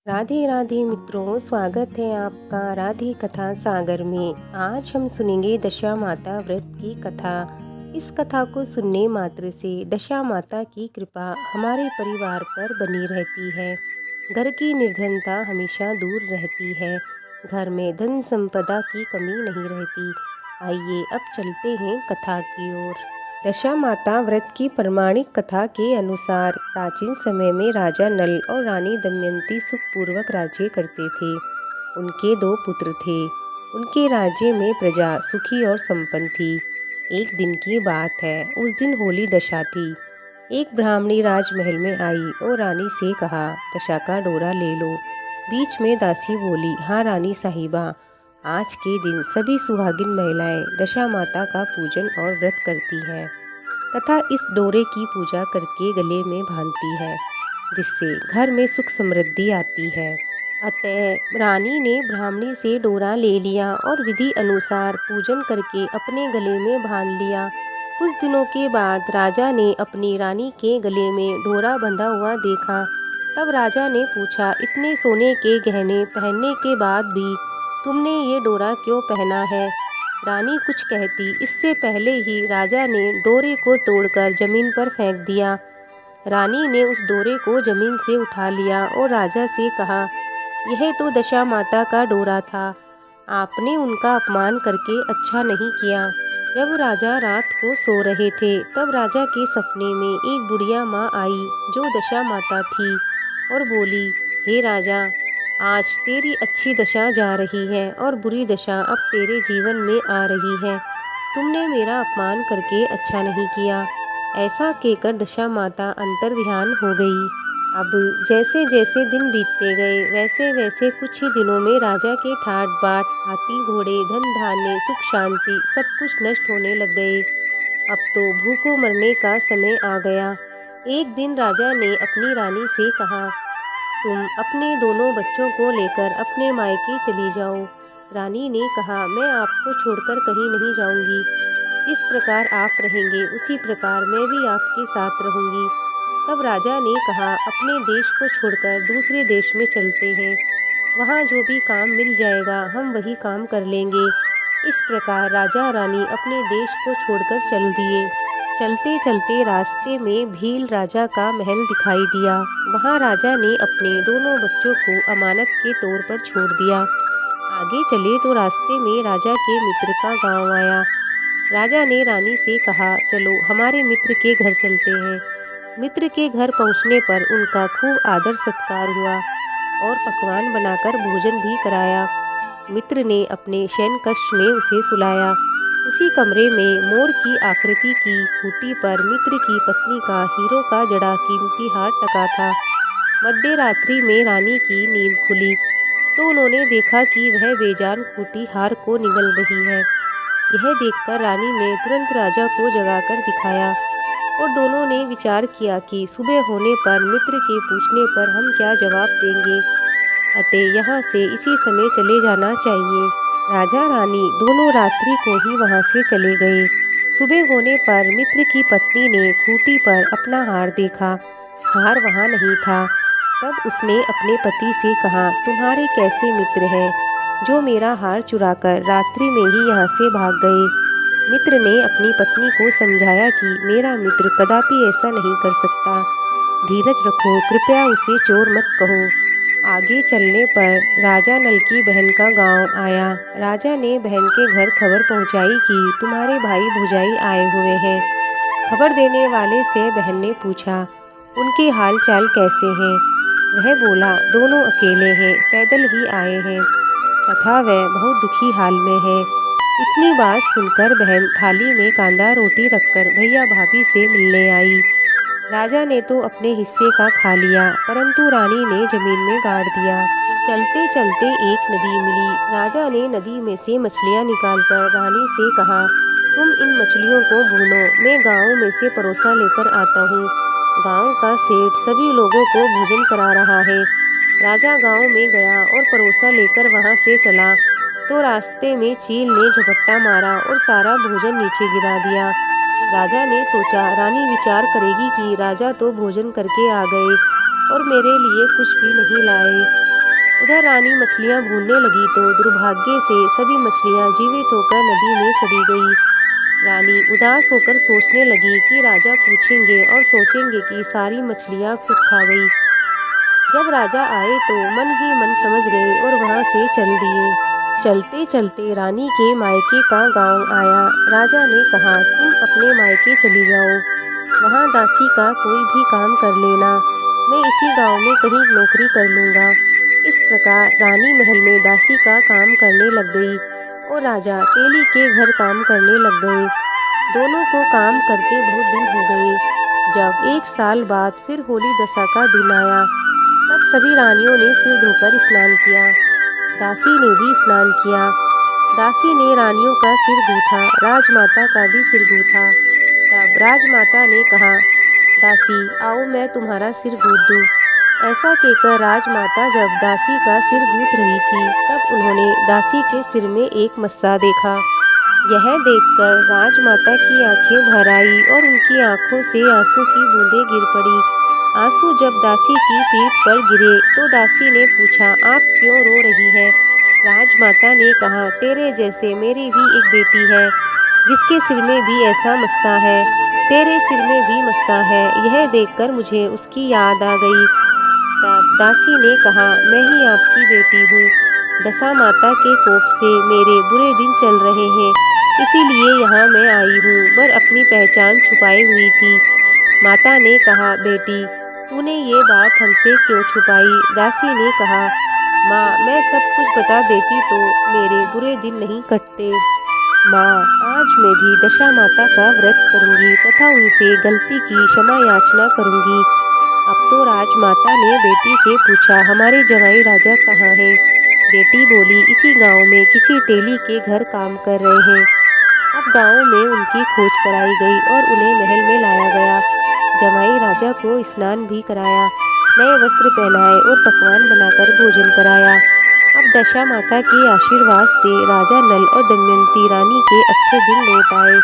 राधे राधे मित्रों, स्वागत है आपका राधे कथा सागर में। आज हम सुनेंगे दशा माता व्रत की कथा। इस कथा को सुनने मात्र से दशा माता की कृपा हमारे परिवार पर बनी रहती है। घर की निर्धनता हमेशा दूर रहती है। घर में धन संपदा की कमी नहीं रहती। आइए अब चलते हैं कथा की ओर। दशा माता व्रत की प्रमाणिक कथा के अनुसार प्राचीन समय में राजा नल और रानी दमयंती सुखपूर्वक राज्य करते थे। उनके दो पुत्र थे। उनके राज्य में प्रजा सुखी और संपन्न थी। एक दिन की बात है, उस दिन होली दशा थी। एक ब्राह्मणी राजमहल में आई और रानी से कहा, दशा का डोरा ले लो। बीच में दासी बोली, हाँ रानी साहिबा, आज के दिन सभी सुहागिन महिलाएं दशा माता का पूजन और व्रत करती हैं तथा इस डोरे की पूजा करके गले में बांधती है, जिससे घर में सुख समृद्धि आती है। अतः रानी ने ब्राह्मणी से डोरा ले लिया और विधि अनुसार पूजन करके अपने गले में बांध लिया। कुछ दिनों के बाद राजा ने अपनी रानी के गले में डोरा बंधा हुआ देखा। तब राजा ने पूछा, इतने सोने के गहने पहनने के बाद भी तुमने ये डोरा क्यों पहना है? रानी कुछ कहती, इससे पहले ही राजा ने डोरे को तोड़कर जमीन पर फेंक दिया। रानी ने उस डोरे को जमीन से उठा लिया और राजा से कहा, यह तो दशा माता का डोरा था। आपने उनका अपमान करके अच्छा नहीं किया। जब राजा रात को सो रहे थे, तब राजा के सपने में एक बुढ़िया माँ आई जो दशा माता थी और बोली, हे राजा, आज तेरी अच्छी दशा जा रही है और बुरी दशा अब तेरे जीवन में आ रही है। तुमने मेरा अपमान करके अच्छा नहीं किया। ऐसा कहकर दशा माता अंतर्ध्यान हो गई। अब जैसे जैसे दिन बीतते गए, वैसे वैसे कुछ ही दिनों में राजा के ठाट बाट, हाथी घोड़े, धन धान्य, सुख शांति सब कुछ नष्ट होने लग गए। अब तो भूखों मरने का समय आ गया। एक दिन राजा ने अपनी रानी से कहा, तुम अपने दोनों बच्चों को लेकर अपने मायके चली जाओ। रानी ने कहा, मैं आपको छोड़कर कहीं नहीं जाऊंगी। जिस प्रकार आप रहेंगे उसी प्रकार मैं भी आपके साथ रहूंगी। तब राजा ने कहा, अपने देश को छोड़कर दूसरे देश में चलते हैं। वहाँ जो भी काम मिल जाएगा हम वही काम कर लेंगे। इस प्रकार राजा रानी अपने देश को छोड़कर चल दिए। चलते चलते रास्ते में भील राजा का महल दिखाई दिया। वहाँ राजा ने अपने दोनों बच्चों को अमानत के तौर पर छोड़ दिया। आगे चले तो रास्ते में राजा के मित्र का गांव आया। राजा ने रानी से कहा, चलो हमारे मित्र के घर चलते हैं। मित्र के घर पहुंचने पर उनका खूब आदर सत्कार हुआ और पकवान बनाकर भोजन भी कराया। मित्र ने अपने शयन कक्ष में उसे सुलाया। उसी कमरे में मोर की आकृति की खूंटी पर मित्र की पत्नी का हीरो का जड़ा कीमती हार टका था। मध्य रात्रि में रानी की नींद खुली तो उन्होंने देखा कि वह बेजान खूंटी हार को निगल रही है। यह देखकर रानी ने तुरंत राजा को जगाकर दिखाया और दोनों ने विचार किया कि सुबह होने पर मित्र के पूछने पर हम क्या जवाब देंगे। अतः यहाँ से इसी समय चले जाना चाहिए। राजा रानी दोनों रात्रि को ही वहाँ से चले गए। सुबह होने पर मित्र की पत्नी ने खूंटी पर अपना हार देखा। हार वहाँ नहीं था। तब उसने अपने पति से कहा, तुम्हारे कैसे मित्र हैं जो मेरा हार चुराकर रात्रि में ही यहाँ से भाग गए। मित्र ने अपनी पत्नी को समझाया कि मेरा मित्र कदापि ऐसा नहीं कर सकता। धीरज रखो, कृपया उसे चोर मत कहो। आगे चलने पर राजा नल की बहन का गांव आया। राजा ने बहन के घर खबर पहुंचाई कि तुम्हारे भाई भौजाई आए हुए हैं। खबर देने वाले से बहन ने पूछा, उनके हाल चाल कैसे हैं? वह बोला, दोनों अकेले हैं, पैदल ही आए हैं तथा वह बहुत दुखी हाल में है। इतनी बात सुनकर बहन थाली में कांदा रोटी रखकर भैया भाभी से मिलने आई। राजा ने तो अपने हिस्से का खा लिया, परंतु रानी ने जमीन में गाड़ दिया। चलते चलते एक नदी मिली। राजा ने नदी में से मछलियां निकालकर रानी से कहा, तुम इन मछलियों को भूनो, मैं गांव में से परोसा लेकर आता हूँ। गांव का सेठ सभी लोगों को भोजन करा रहा है। राजा गांव में गया और परोसा लेकर वहां से चला तो रास्ते में चील ने झपट्टा मारा और सारा भोजन नीचे गिरा दिया। राजा ने सोचा, रानी विचार करेगी कि राजा तो भोजन करके आ गए और मेरे लिए कुछ भी नहीं लाए। उधर रानी मछलियाँ भूनने लगी तो दुर्भाग्य से सभी मछलियाँ जीवित होकर नदी में चली गई। रानी उदास होकर सोचने लगी कि राजा पूछेंगे और सोचेंगे कि सारी मछलियाँ खुद खा गई। जब राजा आए तो मन ही मन समझ गए और वहां से चल दिए। चलते चलते रानी के मायके का गांव आया। राजा ने कहा, तुम अपने मायके चली जाओ, वहां दासी का कोई भी काम कर लेना, मैं इसी गांव में कहीं नौकरी कर लूंगा। इस प्रकार रानी महल में दासी का काम करने लग गई और राजा तेली के घर काम करने लग गए। दोनों को काम करते बहुत दिन हो गए। जब 1 साल बाद फिर होली दशा का दिन आया, तब सभी रानियों ने सिर धोकर स्नान किया। दासी ने भी स्नान किया। दासी ने रानियों का सिर गूथा, राजमाता का भी सिर गूथा। तब राजमाता ने कहा, दासी आओ मैं तुम्हारा सिर गूथ दूं। ऐसा कहकर राजमाता जब दासी का सिर गूथ रही थी, तब उन्होंने दासी के सिर में एक मस्सा देखा। यह देखकर राजमाता की आंखें भर आई और उनकी आंखों से आंसू की बूंदें गिर पड़ी। आंसू जब दासी की पीठ पर गिरे तो दासी ने पूछा, आप क्यों रो रही है? राजमाता ने कहा, तेरे जैसे मेरी भी एक बेटी है जिसके सिर में भी ऐसा मस्सा है, तेरे सिर में भी मस्सा है। यह देखकर मुझे उसकी याद आ गई। तब दासी ने कहा, मैं ही आपकी बेटी हूँ। दशा माता के कोप से मेरे बुरे दिन चल रहे हैं, इसीलिए यहाँ मैं आई हूँ, पर अपनी पहचान छुपाई हुई थी। माता ने कहा, बेटी तूने ये बात हमसे क्यों छुपाई? दासी ने कहा, माँ मैं सब कुछ बता देती तो मेरे बुरे दिन नहीं कटते। माँ आज मैं भी दशा माता का व्रत करूंगी तथा उनसे गलती की क्षमा याचना करूंगी। अब तो राजमाता ने बेटी से पूछा, हमारे जवाई राजा कहाँ हैं? बेटी बोली, इसी गांव में किसी तेली के घर काम कर रहे हैं। अब गांव में उनकी खोज कराई गई और उन्हें महल में लाया गया। जमाई राजा को स्नान भी कराया, नए वस्त्र पहनाए और पकवान बनाकर भोजन कराया। अब दशा माता के आशीर्वाद से राजा नल और दमयंती रानी के अच्छे दिन लौट आए।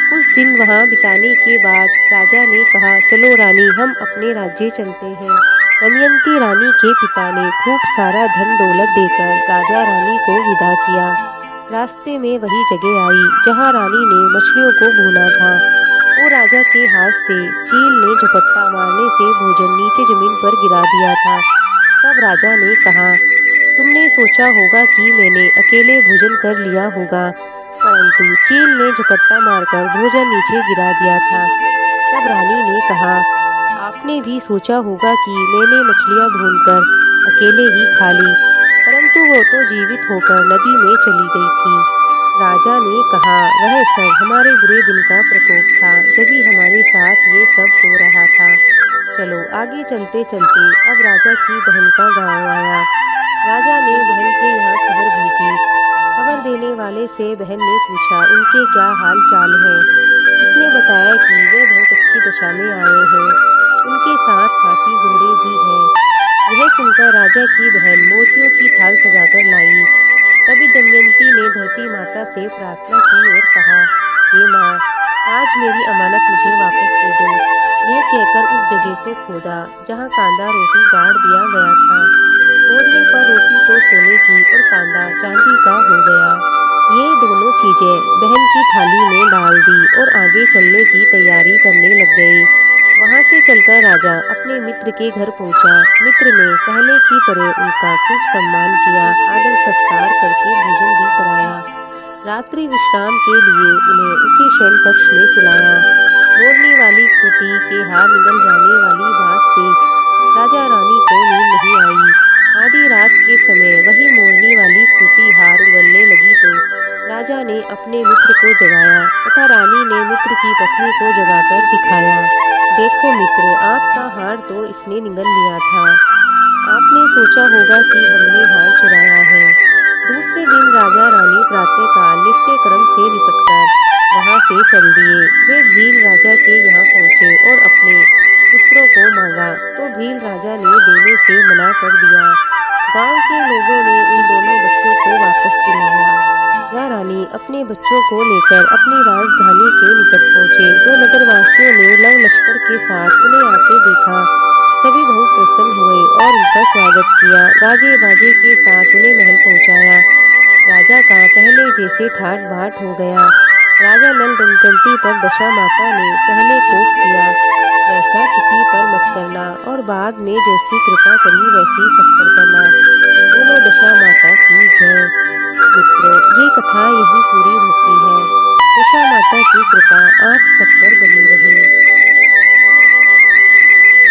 कुछ दिन वहां बिताने के बाद राजा ने कहा, चलो रानी हम अपने राज्य चलते हैं। दमयंती रानी के पिता ने खूब सारा धन दौलत देकर राजा रानी को विदा किया। रास्ते में वही जगह आई जहां रानी ने मछलियों को भूना था। वो राजा के हाथ से चील ने झपट्टा मारने से भोजन नीचे जमीन पर गिरा दिया था। तब राजा ने कहा, तुमने सोचा होगा कि मैंने अकेले भोजन कर लिया होगा, परंतु चील ने झपट्टा मारकर भोजन नीचे गिरा दिया था। तब रानी ने कहा, आपने भी सोचा होगा कि मैंने मछलियां भूनकर अकेले ही खा ली, परंतु वो तो जीवित होकर नदी में चली गई थी। राजा ने कहा, वह सब हमारे बुरे दिन का प्रकोप था, जभी हमारे साथ ये सब हो रहा था। चलो आगे चलते चलते अब राजा की बहन का गांव आया। राजा ने बहन के यहाँ खबर भेजी। खबर देने वाले से बहन ने पूछा, उनके क्या हाल चाल है? उसने बताया कि वे बहुत अच्छी दशा में आए हैं, उनके साथ हाथी घोड़े भी हैं। यह सुनकर राजा की बहन मोतियों की थाल सजाकर लाई। तभी दमयंती ने धरती माता से प्रार्थना की और कहा, हे माँ, आज मेरी अमानत मुझे वापस दे दो। यह कहकर उस जगह को खोदा जहाँ कांदा रोटी गाड़ दिया गया था। खोदने पर रोटी तो सोने की और कांदा चांदी का हो गया। ये दोनों चीजें बहन की थाली में डाल दी और आगे चलने की तैयारी करने लग गए। वहां से चलकर राजा अपने मित्र के घर पहुंचा। मित्र ने पहले की तरह उनका खूब सम्मान किया, आदर सत्कार करके भोजन भी कराया। रात्रि विश्राम के लिए उन्हें उसी शयन कक्ष में सुलाया। मोरनी वाली खूंटी के हार निगल जाने वाली बात से राजा रानी को नींद नहीं आई। आधी रात के समय वही मोरनी वाली खूंटी हार उगलने लगी तो राजा ने अपने मित्र को जगाया तथा रानी ने मित्र की पत्नी को जगाकर दिखाया। देखो मित्र, आपका हार तो इसने निगल लिया था। आपने सोचा होगा कि हमने हार चुराया है। दूसरे दिन राजा रानी प्रातःकाल नित्य क्रम से निपटकर वहां से चल दिए। वे भील राजा के यहाँ पहुँचे और अपने पुत्रों को मांगा तो भील राजा ने देने से मना कर दिया। गांव के लोगों ने उन दोनों बच्चों को वापस दिलाया। राजा रानी अपने बच्चों को लेकर अपनी राजधानी के निकट पहुंचे तो नगरवासियों ने लव लश्कर के साथ उन्हें आते देखा। सभी बहुत प्रसन्न हुए और उनका स्वागत किया। गाजे बाजे के साथ उन्हें महल पहुंचाया। राजा का पहले जैसे ठाट बाट हो गया। राजा नल दमयंती पर दशा माता ने पहले कोप किया, वैसा किसी पर मत करना, और बाद में जैसी कृपा करी वैसी सब पर करना। बोलो दशा माता की जय। मित्रों, ये कथा यहीं